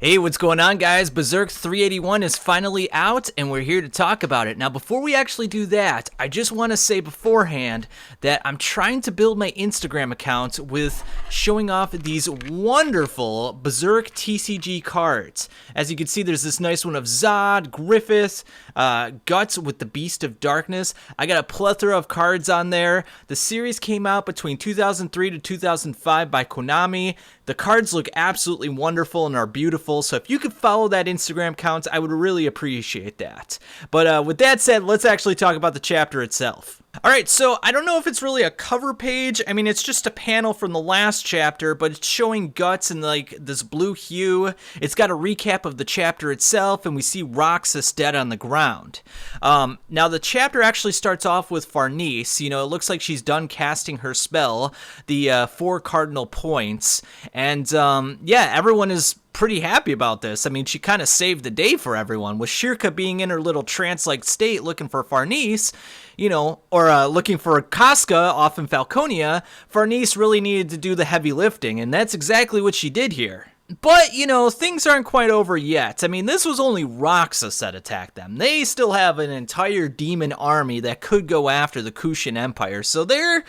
Hey, what's going on, guys? Berserk 381 is finally out, and we're here to talk about it. Now, before we actually do that, I just want to say beforehand that I'm trying to build my Instagram account with showing off these wonderful Berserk TCG cards. As you can see, there's this nice one of Zod, Griffith, Guts with the Beast of Darkness. I got a plethora of cards on there. The series came out between 2003 to 2005 by Konami. The cards look absolutely wonderful and are beautiful, so if you could follow that Instagram account, I would really appreciate that. But with that said, let's actually talk about the chapter itself. Alright, so I don't know if it's really a cover page. I mean, it's just a panel from the last chapter, but it's showing Guts in like this blue hue. It's got a recap of the chapter itself, and we see Roxas dead on the ground. Now, the chapter actually starts off with Farnese. You know, it looks like she's done casting her spell, the 4 cardinal points. And yeah, everyone is pretty happy about this. I mean, she kind of saved the day for everyone. With Shirka being in her little trance-like state looking for Farnese, you know, or looking for Casca off in Falconia, Farnese really needed to do the heavy lifting, and that's exactly what she did here. But, you know, things aren't quite over yet. I mean, this was only Roxas that attacked them. They still have an entire demon army that could go after the Kushan Empire, so they're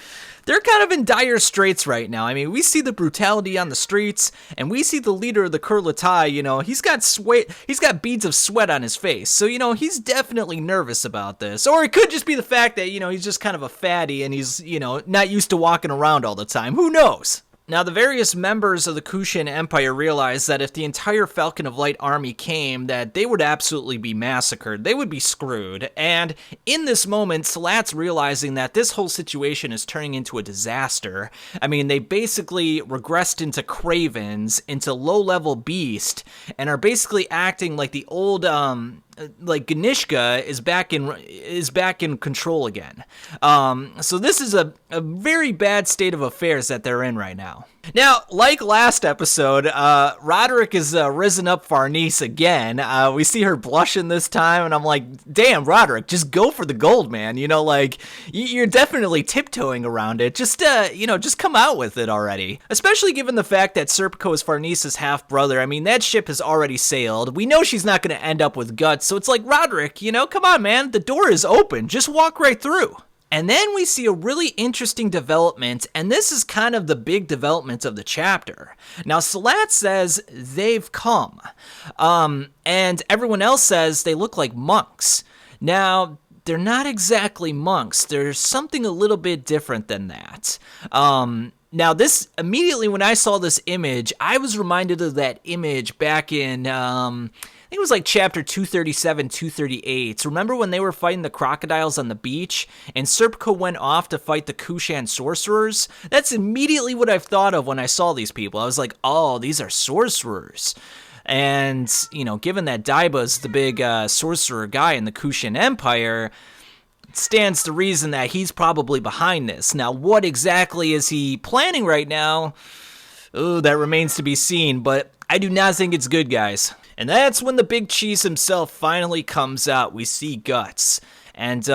kind of in dire straits right now. I mean, we see the brutality on the streets, and we see the leader of the Kurlatai, you know, he's got beads of sweat on his face, so, you know, he's definitely nervous about this. Or it could just be the fact that, you know, he's just kind of a fatty, and he's, you know, not used to walking around all the time. Who knows? Now, the various members of the Kushan Empire realized that if the entire Falcon of Light army came, that they would absolutely be massacred. They would be screwed. And in this moment, Salat's realizing that this whole situation is turning into a disaster. I mean, they basically regressed into cravens, into low-level beast, and are basically acting like the old, like Ganishka is back in control again. So this is a very bad state of affairs that they're in right now. Now, like last episode, Roderick has risen up Farnese again. We see her blushing this time, and I'm like, damn, Roderick, just go for the gold, man. You know, like, you're definitely tiptoeing around it. Just, you know, just come out with it already. Especially given the fact that Serpico is Farnese's half-brother. I mean, that ship has already sailed. We know she's not going to end up with Guts, so it's like, Roderick, you know, come on, man. The door is open. Just walk right through. And then we see a really interesting development, and this is kind of the big development of the chapter. Now, Salat says they've come, and everyone else says they look like monks. Now, they're not exactly monks. There's something a little bit different than that. Now, this, immediately when I saw this image, I was reminded of that image back in, I think it was like chapter 237, 238. Remember when they were fighting the crocodiles on the beach, and Serpico went off to fight the Kushan sorcerers? That's immediately what I've thought of when I saw these people. I was like, oh, these are sorcerers. And, you know, given that Daiba's the big sorcerer guy in the Kushan Empire, it stands to reason that he's probably behind this. Now, what exactly is he planning right now? Oh, that remains to be seen, but I do not think it's good, guys. And that's when the big cheese himself finally comes out. We see Guts. And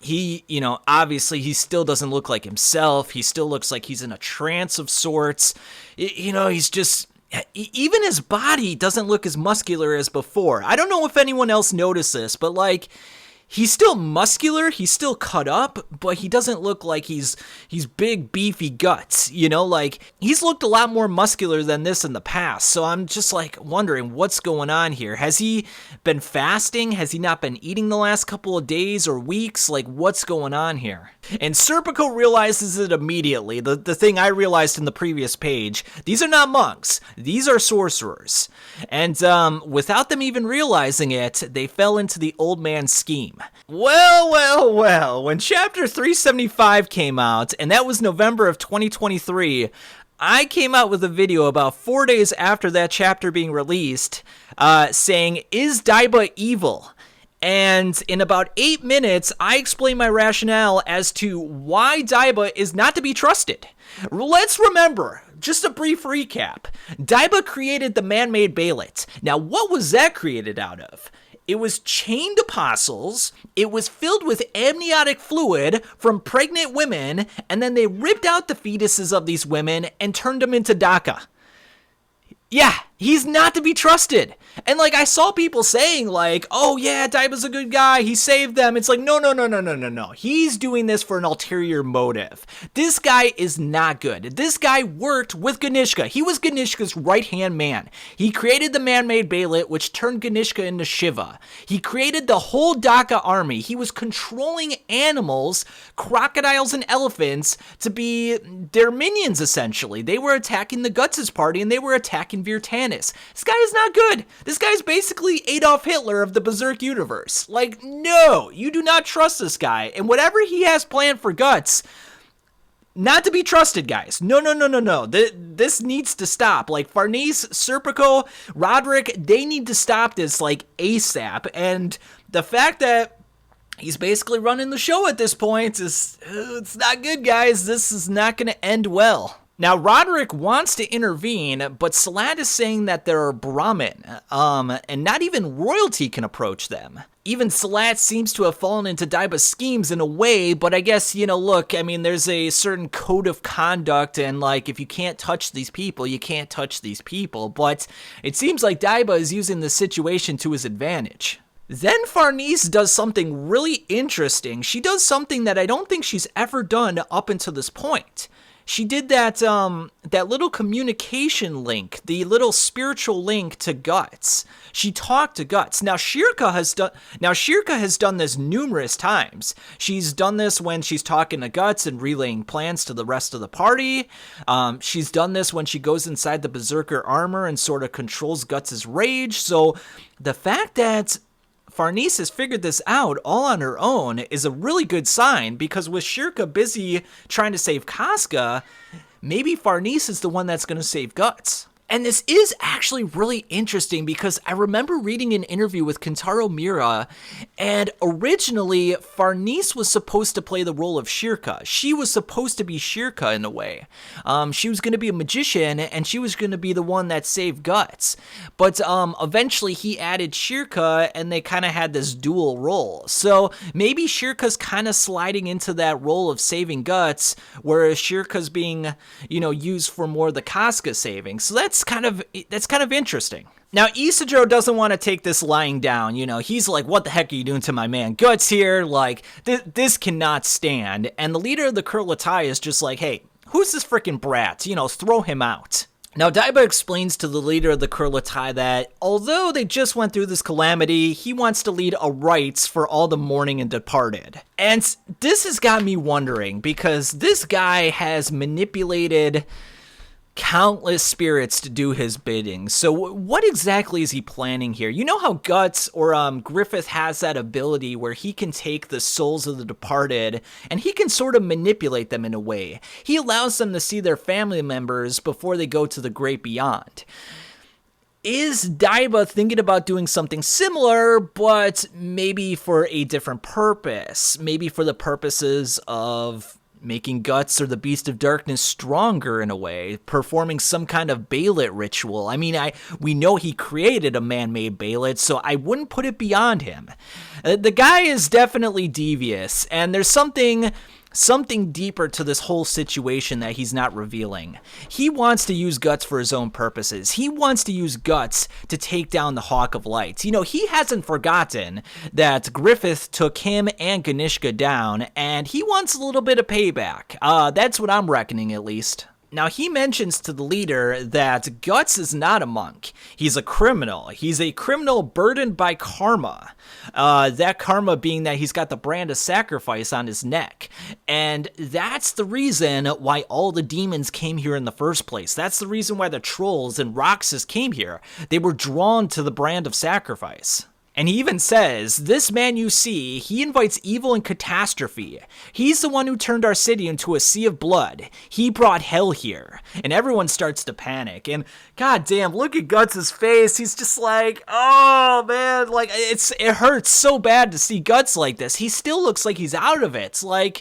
he, you know, obviously he still doesn't look like himself. He still looks like he's in a trance of sorts. You know, he's just, even his body doesn't look as muscular as before. I don't know if anyone else noticed this, but like, he's still muscular, he's still cut up, but he doesn't look like he's big, beefy Guts, you know, like, he's looked a lot more muscular than this in the past, so I'm just, like, wondering what's going on here. Has he been fasting? Has he not been eating the last couple of days or weeks? Like, what's going on here? And Serpico realizes it immediately, the thing I realized in the previous page. These are not monks, these are sorcerers. And without them even realizing it, they fell into the old man's scheme. Well, when chapter 375 came out, and that was November of 2023, I came out with a video about 4 days after that chapter being released, saying, is Daiba evil? And in about 8 minutes, I explained my rationale as to why Daiba is not to be trusted. Let's remember, just a brief recap. Daiba created the man-made Bailet. Now, what was that created out of? It was chained apostles, it was filled with amniotic fluid from pregnant women, and then they ripped out the fetuses of these women and turned them into Daka. Yeah, He's not to be trusted. And like I saw people saying like, oh yeah, Daiba's a good guy, he saved them. It's like, no. He's doing this for an ulterior motive. This guy is not good. This guy worked with Ganishka. He was Ganishka's right-hand man. He created the man-made Beylit, which turned Ganishka into Shiva. He created the whole Daka army. He was controlling animals, crocodiles and elephants, to be their minions, essentially. They were attacking the Guts' party, and they were attacking Virtanis. This guy is not good. This guy's basically Adolf Hitler of the Berserk universe. Like, no, you do not trust this guy. And whatever he has planned for Guts, not to be trusted, guys. No. This needs to stop. Like, Farnese, Serpico, Roderick, they need to stop this, like, ASAP. And the fact that he's basically running the show at this point is, it's not good, guys. This is not going to end well. Now, Roderick wants to intervene, but Salat is saying that they're Brahmin, and not even royalty can approach them. Even Salat seems to have fallen into Daiba's schemes in a way, but I guess, look, I mean, there's a certain code of conduct, and, like, if you can't touch these people, you can't touch these people, but it seems like Daiba is using the situation to his advantage. Then Farnese does something really interesting. She does something that I don't think she's ever done up until this point. She did that little communication link, the little spiritual link to Guts. She talked to Guts. Now Shirka has done this numerous times. She's done this when she's talking to Guts and relaying plans to the rest of the party. She's done this when she goes inside the Berserker armor and sort of controls Guts' rage. So the fact that Farnese has figured this out all on her own is a really good sign, because with Shirka busy trying to save Casca, maybe Farnese is the one that's going to save Guts. And this is actually really interesting because I remember reading an interview with Kentaro Miura, and originally Farnese was supposed to play the role of Shirka. She was supposed to be Shirka in a way. She was going to be a magician, and she was going to be the one that saved Guts. But eventually he added Shirka, and they kind of had this dual role. So maybe Shirka's kind of sliding into that role of saving Guts, whereas Shirka's being, used for more the Casca saving. So that's kind of interesting. Now, Isidro doesn't want to take this lying down. He's like, what the heck are you doing to my man Guts here? Like, this cannot stand. And the leader of the Kurlatai is just like, hey, who's this freaking brat? Throw him out. Now, Daiba explains to the leader of the Kurlatai that although they just went through this calamity, he wants to lead a rites for all the mourning and departed. And this has got me wondering, because this guy has manipulated countless spirits to do his bidding. So what exactly is he planning here? You know how Guts or Griffith has that ability where he can take the souls of the departed and he can sort of manipulate them in a way. He allows them to see their family members before they go to the great beyond. Is Daiba thinking about doing something similar, but maybe for a different purpose? Maybe for the purposes of making Guts or the Beast of Darkness stronger in a way, performing some kind of Beylit ritual. I mean, we know he created a man-made Beylit, so I wouldn't put it beyond him. The guy is definitely devious, and there's something deeper to this whole situation that he's not revealing. He wants to use Guts for his own purposes. He wants to use Guts to take down the Hawk of Lights. He hasn't forgotten that Griffith took him and Ganishka down, and he wants a little bit of payback. That's what I'm reckoning, at least. Now, he mentions to the leader that Guts is not a monk. He's a criminal. He's a criminal burdened by karma. That karma being that he's got the brand of sacrifice on his neck. And that's the reason why all the demons came here in the first place. That's the reason why the trolls and Roxas came here. They were drawn to the brand of sacrifice. And he even says, this man you see, he invites evil and catastrophe. He's the one who turned our city into a sea of blood. He brought hell here. And everyone starts to panic. And goddamn, look at Guts' face. He's just like, oh man, like it hurts so bad to see Guts like this. He still looks like he's out of it. It's like,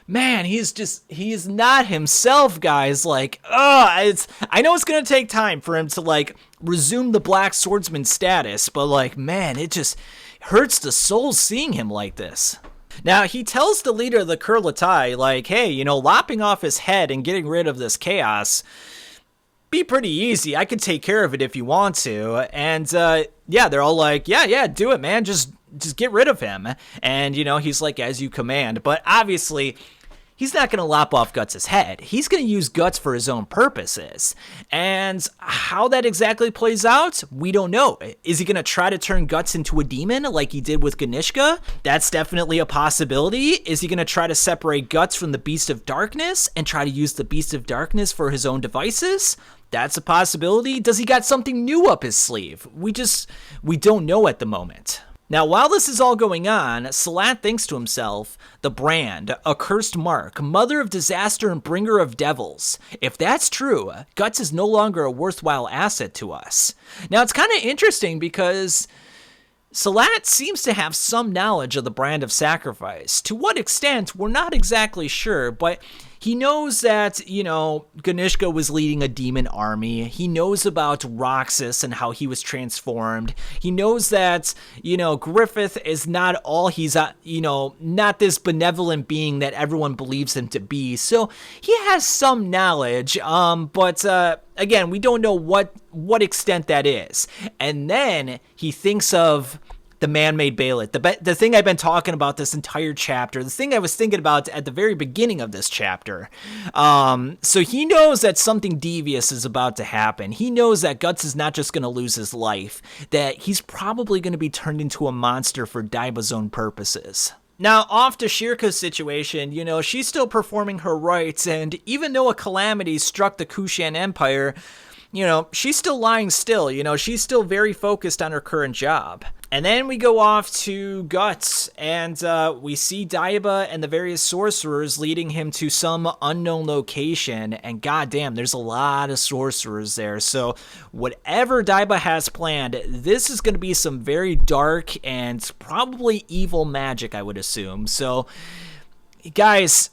man, he is not himself, guys. Like, I know it's going to take time for him to, like, resume the Black Swordsman status, but, like, man, it just hurts the soul seeing him like this. Now, he tells the leader of the Kurlatai, like, hey, lopping off his head and getting rid of this chaos, be pretty easy. I could take care of it if you want to. And yeah, they're all like, yeah, do it, man. Just get rid of him. And, you know, he's like, as you command. But obviously, he's not going to lop off Guts' head. He's going to use Guts for his own purposes. And how that exactly plays out, we don't know. Is he going to try to turn Guts into a demon like he did with Ganishka? That's definitely a possibility. Is he going to try to separate Guts from the Beast of Darkness and try to use the Beast of Darkness for his own devices? That's a possibility. Does he got something new up his sleeve? We don't know at the moment. Now, while this is all going on, Salat thinks to himself, the brand, a cursed mark, mother of disaster and bringer of devils. If that's true, Guts is no longer a worthwhile asset to us. Now, it's kind of interesting because Salat seems to have some knowledge of the brand of sacrifice. To what extent, we're not exactly sure, but he knows that, you know, Ganishka was leading a demon army. He knows about Roxas and how he was transformed. He knows that, you know, Griffith is not all he's, you know, not this benevolent being that everyone believes him to be. So he has some knowledge, but again, we don't know what extent that is. And then he thinks of the man-made Bailet, the thing I've been talking about this entire chapter, the thing I was thinking about at the very beginning of this chapter. So he knows that something devious is about to happen. He knows that Guts is not just going to lose his life, that he's probably going to be turned into a monster for Daiba's own purposes. Now, off to Shirka's situation, you know, she's still performing her rites, and even though a calamity struck the Kushan Empire, you know, she's still lying still. You know, she's still very focused on her current job. And then we go off to Guts, and we see Daiba and the various sorcerers leading him to some unknown location, and goddamn, there's a lot of sorcerers there. So whatever Daiba has planned, this is going to be some very dark and probably evil magic, I would assume. So guys,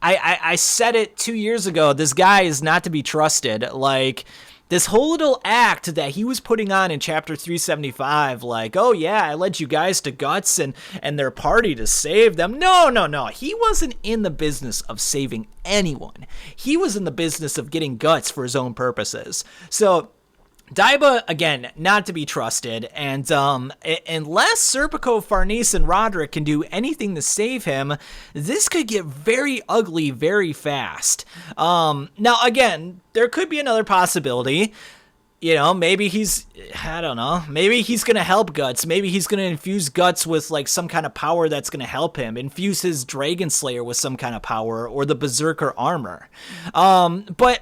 I said it 2 years ago, this guy is not to be trusted. Like, this whole little act that he was putting on in chapter 375, like, oh yeah, I led you guys to Guts and their party to save them. No. He wasn't in the business of saving anyone. He was in the business of getting Guts for his own purposes. So Daiba, again, not to be trusted, and unless Serpico, Farnese, and Roderick can do anything to save him, this could get very ugly very fast. Now, again, there could be another possibility. You know, maybe I don't know, maybe he's going to help Guts. Maybe he's going to infuse Guts with, like, some kind of power that's going to help him. Infuse his Dragon Slayer with some kind of power, or the Berserker armor. But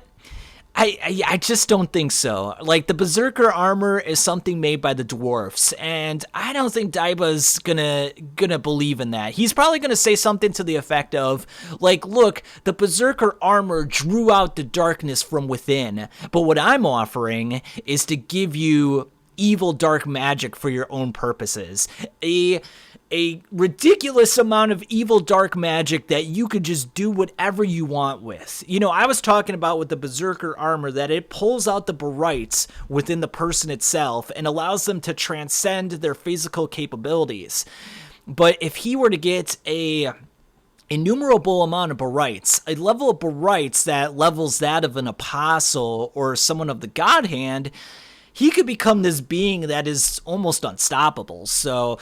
I just don't think so. Like, the Berserker armor is something made by the dwarfs, and I don't think Daiba's gonna believe in that. He's probably gonna say something to the effect of, like, look, the Berserker armor drew out the darkness from within, but what I'm offering is to give you evil dark magic for your own purposes. A ridiculous amount of evil dark magic that you could just do whatever you want with. You know, I was talking about with the Berserker armor that it pulls out the barites within the person itself and allows them to transcend their physical capabilities. But if he were to get a innumerable amount of barites, a level of barites that levels that of an apostle or someone of the God Hand, he could become this being that is almost unstoppable. So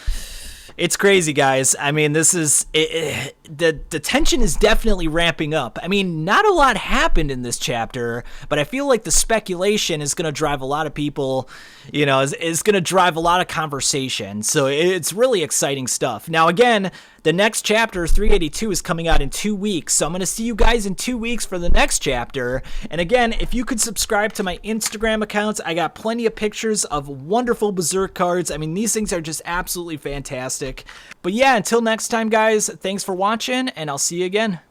it's crazy, guys. I mean, this is the tension is definitely ramping up. I mean, not a lot happened in this chapter, but I feel like the speculation is going to drive a lot of people, you know, is going to drive a lot of conversation. So it's really exciting stuff. Now, again, the next chapter, 382, is coming out in 2 weeks. So I'm going to see you guys in 2 weeks for the next chapter. And again, if you could subscribe to my Instagram account, I got plenty of pictures of wonderful Berserk cards. I mean, these things are just absolutely fantastic. But yeah, until next time, guys, thanks for watching, and I'll see you again.